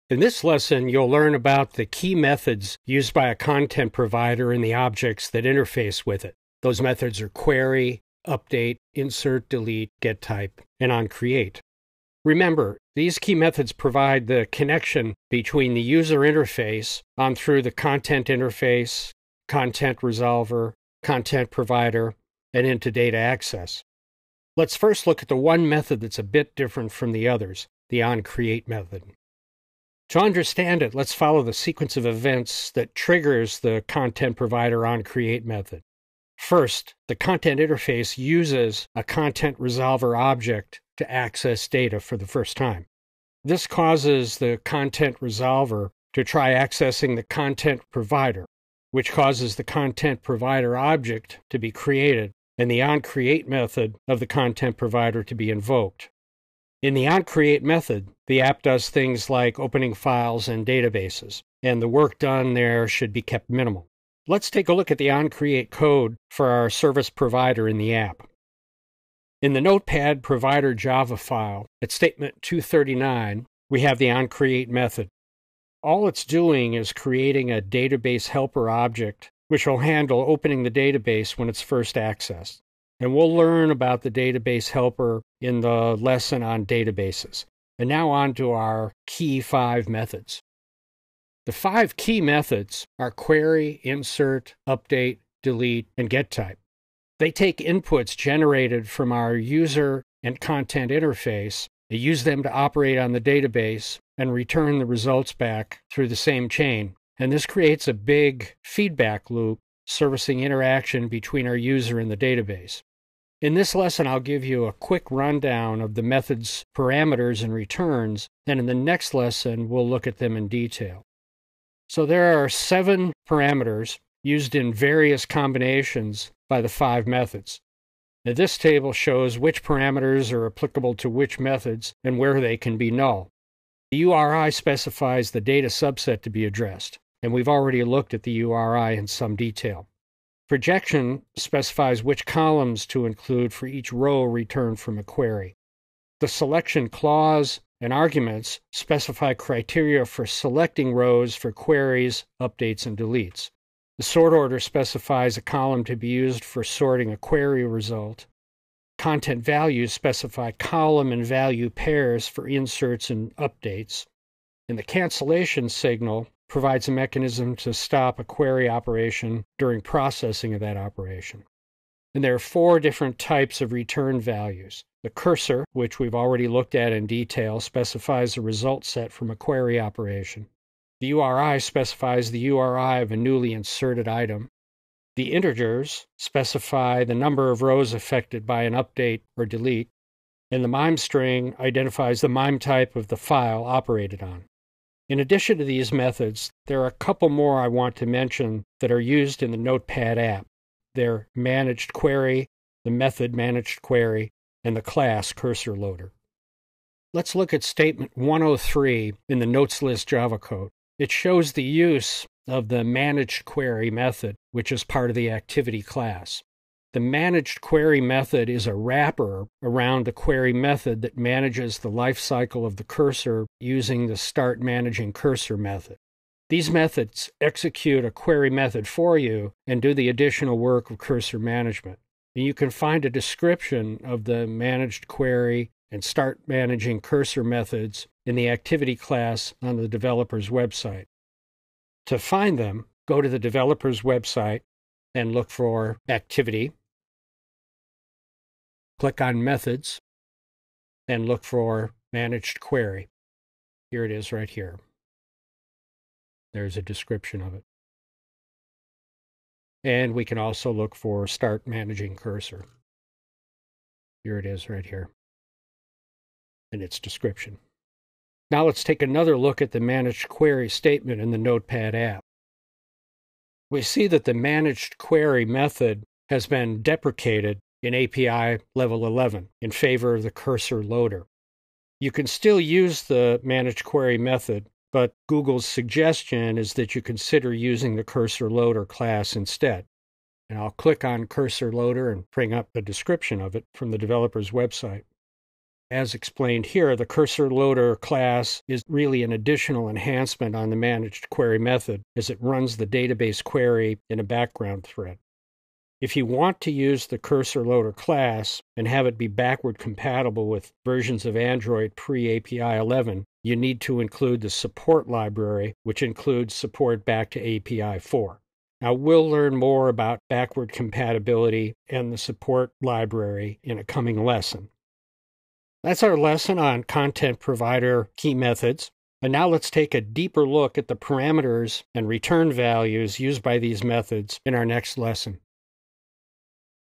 In this lesson, you'll learn about the key methods used by a content provider and the objects that interface with it. Those methods are query, update, insert, delete, getType, and onCreate. Remember, these key methods provide the connection between the user interface on through the content interface, content resolver, content provider, and into data access. Let's first look at the one method that's a bit different from the others, the onCreate method. To understand it, let's follow the sequence of events that triggers the content provider onCreate method. First, the content interface uses a content resolver object to access data for the first time. This causes the content resolver to try accessing the content provider, which causes the content provider object to be created and the onCreate method of the content provider to be invoked. In the onCreate method, the app does things like opening files and databases, and the work done there should be kept minimal. Let's take a look at the onCreate code for our service provider in the app. In the Notepad provider Java file, at statement 239, we have the onCreate method. All it's doing is creating a database helper object, which will handle opening the database when it's first accessed. And we'll learn about the database helper in the lesson on databases. And now on to our key 5 methods. The 5 key methods are query, insert, update, delete, and getType. They take inputs generated from our user and content interface, they use them to operate on the database, and return the results back through the same chain. And this creates a big feedback loop servicing interaction between our user and the database. In this lesson, I'll give you a quick rundown of the method's parameters and returns, and in the next lesson, we'll look at them in detail. So there are 7 parameters used in various combinations by the 5 methods. Now, this table shows which parameters are applicable to which methods and where they can be null. The URI specifies the data subset to be addressed, and we've already looked at the URI in some detail. Projection specifies which columns to include for each row returned from a query. The selection clause and arguments specify criteria for selecting rows for queries, updates, and deletes. The sort order specifies a column to be used for sorting a query result. Content values specify column and value pairs for inserts and updates. And the cancellation signal provides a mechanism to stop a query operation during processing of that operation. And there are 4 different types of return values. The cursor, which we've already looked at in detail, specifies a result set from a query operation. The URI specifies the URI of a newly inserted item. The integers specify the number of rows affected by an update or delete. And the MIME string identifies the MIME type of the file operated on. In addition to these methods, there are a couple more I want to mention that are used in the Notepad app. They're managed query, the method managed query, and the class cursor loader. Let's look at statement 103 in the notes list Java code. It shows the use of the managed query method, which is part of the activity class. The managed query method is a wrapper around the query method that manages the life cycle of the cursor using the start managing cursor method. These methods execute a query method for you and do the additional work of cursor management. And you can find a description of the managed query and start managing cursor methods in the activity class on the developer's website. To find them, go to the developer's website and look for activity. Click on methods and look for managed query. Here it is right here. There's a description of it. And we can also look for start managing cursor. Here it is right here. And its description. Now let's take another look at the managed query statement in the Notepad app. We see that the managed query method has been deprecated in API level 11 in favor of the cursor loader. You can still use the managed query method, but Google's suggestion is that you consider using the cursor loader class instead. And I'll click on cursor loader and bring up a description of it from the developer's website. As explained here, the cursor loader class is really an additional enhancement on the managed query method as it runs the database query in a background thread. If you want to use the cursor loader class and have it be backward compatible with versions of Android pre-API 11, you need to include the support library, which includes support back to API 4. Now, we'll learn more about backward compatibility and the support library in a coming lesson. That's our lesson on content provider key methods. And now let's take a deeper look at the parameters and return values used by these methods in our next lesson.